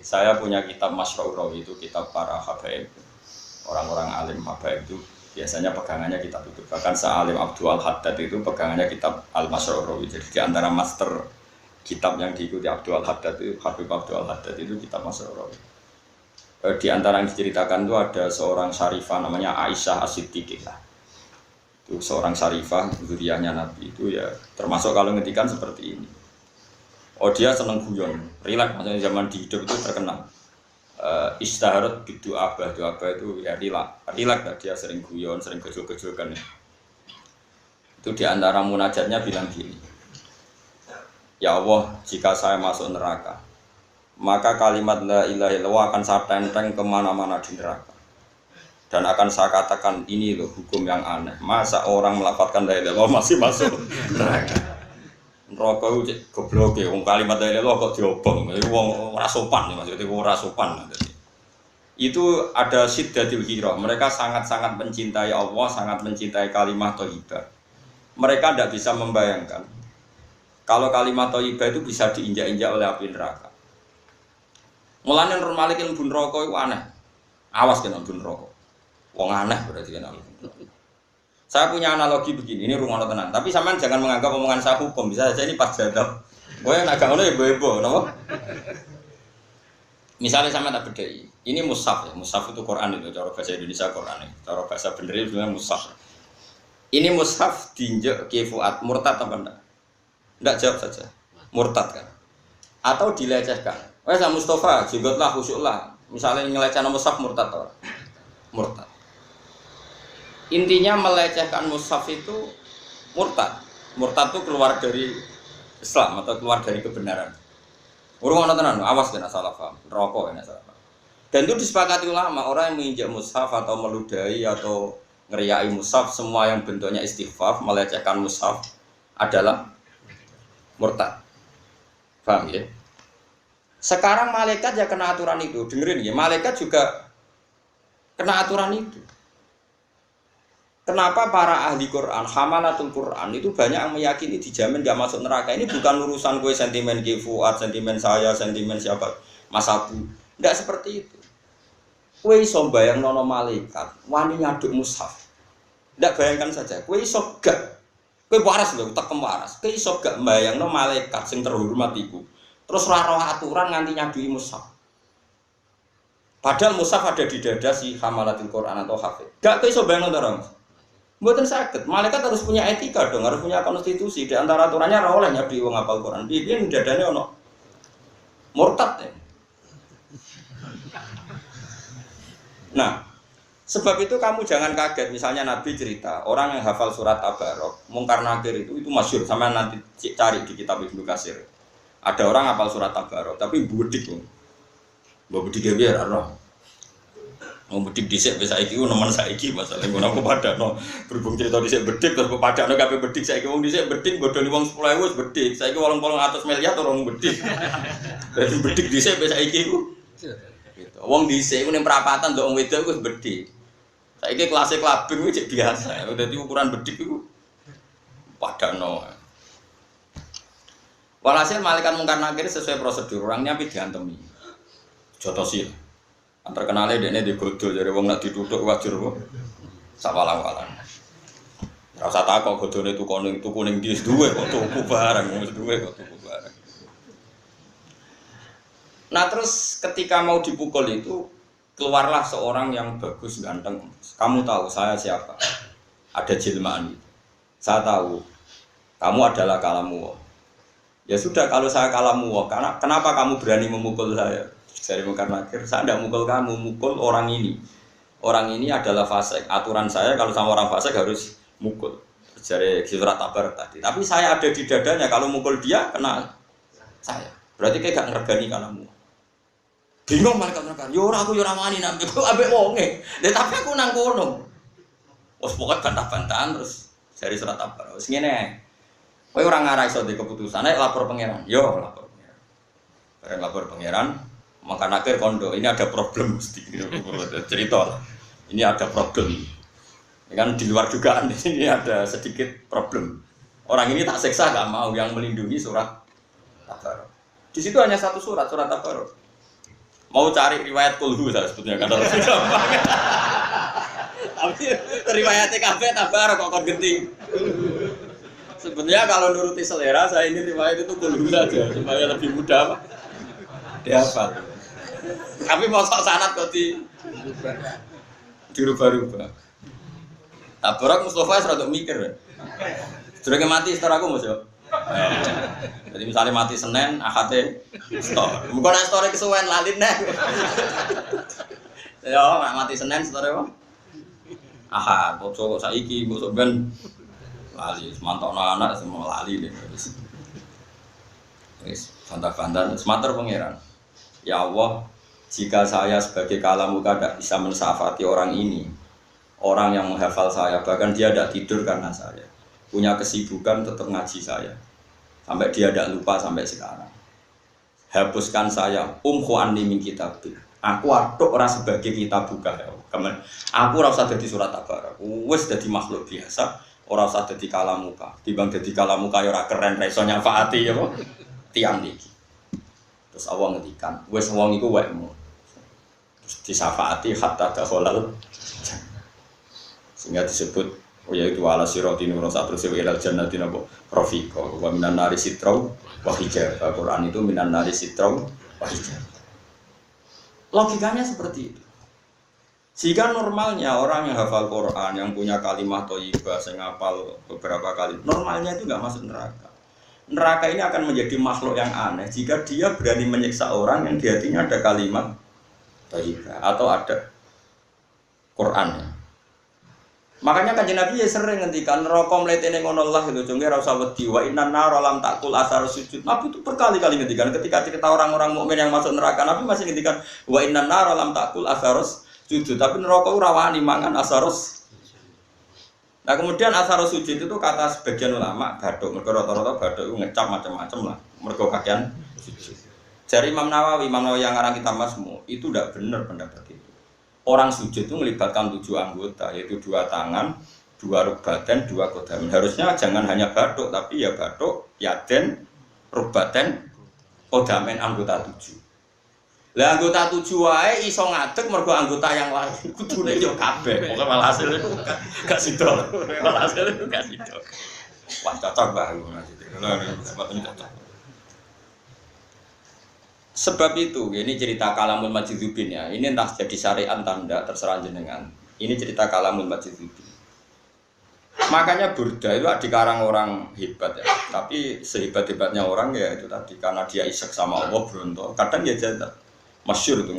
Saya punya kitab Masyaurawi, itu kitab para habaib, orang-orang alim habaib itu biasanya pegangannya kitab itu. Bahkan Sa'alim Abdul Haddad itu pegangannya kitab Al-Masyaurawi. Jadi di antara master kitab yang diikuti Abdul Haddad itu, Habib Abdul Haddad itu kitab Masyaurawi. Di antara yang diceritakan itu ada seorang syarifah namanya Aisyah As-Siddiqah. Itu seorang syarifah, zuriyahnya Nabi itu ya termasuk kalau ngetikan seperti ini. Oh dia seneng guyon, rileks, maksudnya zaman di hidup itu terkenal. Istaharat bidu abah itu ya rileks dia sering guyon, sering gejol-gejolkan ya. Itu di antara munajatnya bilang gini, ya Allah, jika saya masuk neraka, maka kalimat la ilaha illallah akan saya tenteng kemana-mana di neraka. Dan akan saya katakan ini loh hukum yang aneh. Masa orang melafalkan la ilaha illallah masih masuk neraka? Neraka itu goblok ya, kalimat la ilaha illallah kok diobong, itu wong ora sopan maksudnya ora sopan. Itu ada syiddatul hira, mereka sangat-sangat mencintai Allah, sangat mencintai kalimat thayyibah. Mereka tidak bisa membayangkan kalau kalimat thayyibah itu bisa diinjak-injak oleh api neraka. Mulane Nur Malik ilmu neraka itu aneh. Awas kena ilmu neraka. Wong aneh berarti kena. Saya punya analogi begini, ini rumah tenan. Tapi sampean jangan menganggap omongan saya hukum, bisa saja ini pas jadab. Kowe nek gak ngono ya ibu-ibu, napa? Misalnya sampean tak bedheki. Ini mushaf ya, mushaf itu Quran itu, cara bahasa Indonesia Quran itu. Cara bahasa bener itu namanya mushaf. Ini mushaf diinjek Ki Fuad, murtad apa enggak? Enggak, jawab saja. Murtad kan? Atau dilecehkan. Wes Mustafa, jengotlah khusyuklah. Misalnya nyelecehkan mushaf murtad atau murtad. Intinya melecehkan mushaf itu murtad. Murtad itu keluar dari Islam atau keluar dari kebenaran. Urung ana tenan, awas kena salah paham. Rokok kena salah paham. Dan itu disepakati ulama, orang yang menginjak mushaf atau meludahi atau ngeriai mushaf, semua yang bentuknya istighfar, melecehkan mushaf adalah murtad. Paham ya? Sekarang malaikat ya kena aturan itu. Dengerin ya, malaikat juga kena aturan itu. Kenapa para ahli Quran, hamalatul Quran itu banyak yang meyakini dijamin gak masuk neraka. Ini bukan urusan gue sentimen Ki Fuad, sentimen saya, sentimen siapa, Mas Abu. Tidak seperti itu. Gue iso bayang nono malaikat, wani nyaduk mushaf. Tidak bayangkan saja, gue iso gak, gue waras loh, tak waras. Gue iso gak bayang nono malaikat sing terhormat iku. Terus raro aturan nganti nyadui mushaf. Padahal mushaf ada di dada si hamalatul Quran atau hafid. Gak gue iso bayang nono orang. Mboten sakit, malaikat harus punya etika dong, harus punya konstitusi. Di antara aturannya ora oleh nyabdi wong hafal Quran. Piye dadane ono murtad ya. Nah, sebab itu kamu jangan kaget misalnya Nabi cerita, orang yang hafal surat Tabarok, Mungkar Nakir itu masyhur, sama nanti cari di kitab Ibnu Katsir. Ada orang hafal surat Tabarok, tapi budik. Mbok budik biar ora. Mau bedik dhisik wis saiki ku nemen saiki masalah ngono apa padakno berhubung cerita dhisik bedik terus padakno kabeh bedik saiki wong dhisik bedik bodoni wong 10.000 wis bedik saiki 800 miliar orang bedik. Dadi bedik dhisik wis saiki ku gitu. Wong dhisik ku ning perapatan ndok wong wedok wis bedik. Saiki kelas klabing wis biasa. Dadi ukuran bedik iku padakno. Walhasil malaikat Mungkar Nakir sesuai prosedur orangnya tapi diantemi. Jotosi. Antar kenalnya dia digodol dari wong nak ditutuk wajar kok sawalang-walang. Ora usah takok godone tuku ning ndi duwe kok tuku barang wis duwe kok tuku barang. Nah terus ketika mau dipukul itu keluarlah seorang yang bagus ganteng. Kamu tahu saya siapa? Ada jelmaan itu. Saya tahu kamu adalah kalamu. Ya sudah kalau saya kalamu, karena kenapa kamu berani memukul saya? Dari Mungkar Nakir, saya tidak mukul kamu, mukul orang ini. Orang ini adalah fasik. Aturan saya kalau sama orang fasik harus mukul. Dari surat Tabarok tadi. Tapi saya ada di dadanya, kalau mukul dia kena saya. Berarti kayak gak ngergani kalamu. Bingung mereka. Yo aku yo ora wani nang aku ambek wonge. Tapi aku nang kono. Wes pokoke bantah-bantahan terus dari surat Tabarok. Wis ngene. Kowe ora ngarai iso di keputusan, nek lapor pangeran. Yo lapor pangeran. Bareng lapor pangeran. Maka Nakir kondo, ini ada problem mesti cerita. Ini ada problem. Ini kan di luar dugaan ini ada sedikit problem. Orang ini tak seksa gak mau yang melindungi surat Tabarok. Di situ hanya satu surat Tabarok. Mau cari riwayat kulhu saya sebetulnya kata Rasulullah. Tapi riwayatnya kabeh tabar kok genting. Sebenarnya kalau nuruti selera saya ini riwayat itu kulhu saja supaya lebih mudah Pak. Dihafal. Tapi mau sok sanad kok dirubah-rubah. Tabarak Mustafa serada mikir. Durunge mati setor aku Mas yo. Jadi misalnya mati Senin, Ahade store. Muga nek store kesuwen lali neh. Yo mati Senin store apa? Ahad, kok saiki mbok ben lali mantokno anak semua lali deh. Wis bantah-bantah semater pangeran. Ya Allah, jika saya sebagai kalamuka tidak bisa mensafati orang ini, orang yang menghafal saya, bahkan dia tidak tidur karena saya, punya kesibukan tetap ngaji saya, sampai dia tidak lupa sampai sekarang. Hapuskan saya, anni min kitabil. Aku aduk ora sebagai kitab buka ya. Kemen, aku ora usah dadi surat tabarak. Wis dadi makhluk biasa, ora usah dadi kalamuka. Timbang dadi kalamuka ya ora keren ra iso nyafaati ya kok. Tiang iki. Terus Allah ngendikan, wis wong iku wekmu. Terus disafaati hatta dakhalal. Sehingga disebut yaitu ala sirati nur satrus wa ilal jannati nabo rafiqa wa minan nari sitrau wa hijab. Al-Qur'an itu minan nari sitrau wa hijab. Logikanya seperti itu. Jika normalnya orang yang hafal Quran, yang punya kalimat thayyibah, sing hafal beberapa kali, normalnya itu enggak masuk neraka. Neraka ini akan menjadi makhluk yang aneh jika dia berani menyiksa orang yang di hatinya ada kalimat thayyibah atau ada Qurannya. Makanya Kanjeng Nabi ya sering ngendikan neraka mletene ngono Allah itu jengke ora usah wedi wa innan nar lam taqul asar sujud. Nabi itu berkali-kali ngendikan ketika cerita orang-orang mukmin yang masuk neraka, Nabi masih ngendikan wa innan nar lam taqul asar sujud. Tapi neraka ora wani mangan asar. Nah kemudian asar sujud itu kata sebagian ulama bathuk, mergo rata-rata bathuk itu ngecap macam-macam lah, mergo kakean sujud. Dari Imam Nawawi yang ngarang kitab Masmu itu tidak benar pendapat itu. Orang sujud itu melibatkan 7 anggota, yaitu 2 tangan, 2 rukbaten, 2 kodamen. Harusnya jangan hanya bathuk, tapi ya bathuk, yaden, rukbaten, kodamen anggota 7. Lah anggota 7 wae iso ngadeg mergo anggota yang lain kudune yo kabeh. Pokoke walhasil itu gak sida. Walhasil itu gak sida. Wah cocok Mbah cocok. Sebab itu, ini cerita Kalamul Majidubin ya. Ini entah jadi syariat entah enggak terserah jenengan. Ini cerita Kalamul Majidubin. Makanya Burda itu dikarang orang hebat ya. Tapi sehebat-hebatnya orang ya itu tadi karena dia isek sama Allah berontok. Kadang ya jahat. Masyhur itu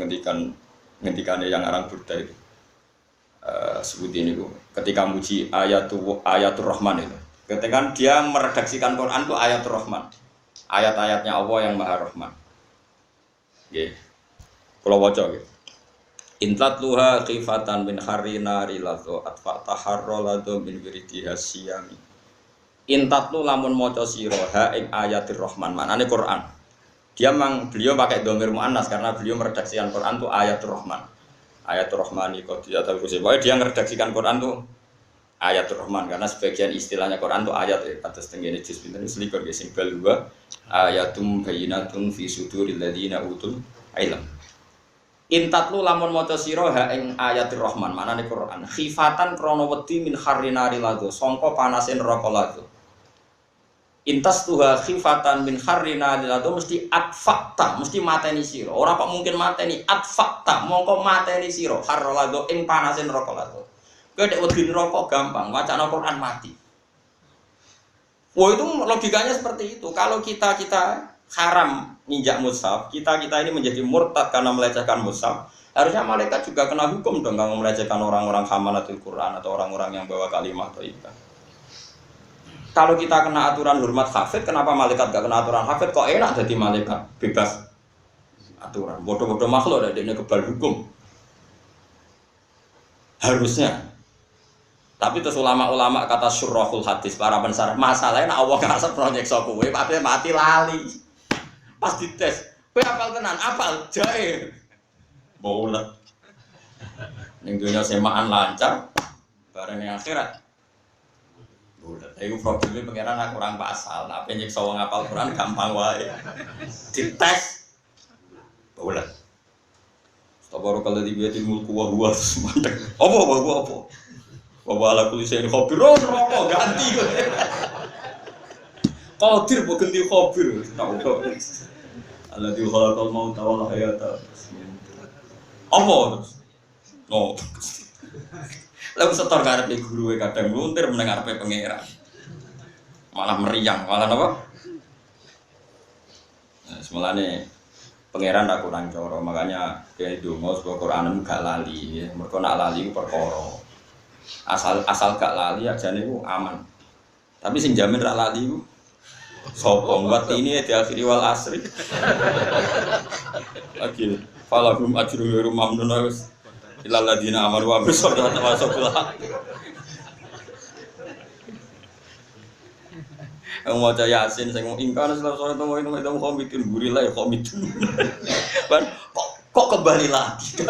ngendikannya yang arang Burda itu sebutin itu ketika muji ayatul Rahman itu ketika dia meredaksikan Quran itu ayatul Rahman ayat-ayatnya Allah yang Maha Rahman nggih kula waca nggih intatluha khifatan min harina rilatu atfataharralatu min wiridiha siyami intatlu lamun maca sira ha ing ayatul Rahman maknane Quran. Beliau pakai dhamir muannas karena beliau meredaksikan Quran itu ayatul Rahman. Ayatul Rahmani qadiyatul kursi. Pokoknya dia meredaksikan Quran itu ayatul Rahman karena sebagian istilahnya Quran itu ayat ya. Atas tenggene juz pinten selikur ge sing bal wa ayatum bayyinatun fi suduril ladina utul ilm. Intatlu lamun maca sira ha ing ayatul Rahman maknane Quran. Khifatan krana wedi min harrinari ladzu sangka panase neraka ladzu. Intas tuha khifatan min harrina dilado mesti atfakta mesti mateni sira ora kok mungkin mateni atfakta mongko mateni sira harralado ing panase neraka lado kowe nek wedi neraka gampang wacana Quran mati. Wah itu logikanya seperti itu. Kalau kita haram nginjak mushaf, kita ini menjadi murtad karena melecehkan mushaf, harusnya malaikat juga kena hukum dong kalau melecehkan orang-orang hamalatul Quran atau orang-orang yang bawa kalimat thayyibah. Kalau kita kena aturan hormat hafid, kenapa malaikat gak kena aturan hafid? Kok enak jadi malaikat bebas aturan? Bodoh-bodoh makhluk ada ini kebal hukum. Harusnya. Tapi terus ulama-ulama kata syurrahul hadis para pensarah masalahnya Allah ngasep proyek kowe, tapi mati lali. Pas dites, kowe apal tenan, apal jae. Bolet. Ning dunya semaan lancar, bareng yang akhirat. Itu problemnya pengiran aku kurang pasal, tapi nyiksa wong ngapal Quran gampang wae. Dites, boleh. Tabarakal ladzi bi yadihi mulku wa huwa mandek. Apa? Wa ala kulli syai'in qadir. Rokok ganti kok. Qadir kok ganti khabir. Tak kok. Alladzi khalaqal mauta wal hayata. Apa terus? No. Lalu setor ngarepe guru kadang luntir meneng ngarepe pangeran. Malah meriang, malah apa? Nah, semulane pangeran aku nang coro, makanya kayak donga supaya Quran gak lali ya. Mergo nak lali ku perkara. Asal gak lali ajane ku aman. Tapi sing jamin ra lali ku sapa? Buat ini di akhiri wal asri. Lagi falahum ajrun ghairu mamnun wis ilal ladina amanu wa amilus sholihati wa tawasaw. Yang mau Yasin, saya mau ingkar selesai itu komitun gurilah ya komitun. Kok kembali lagi?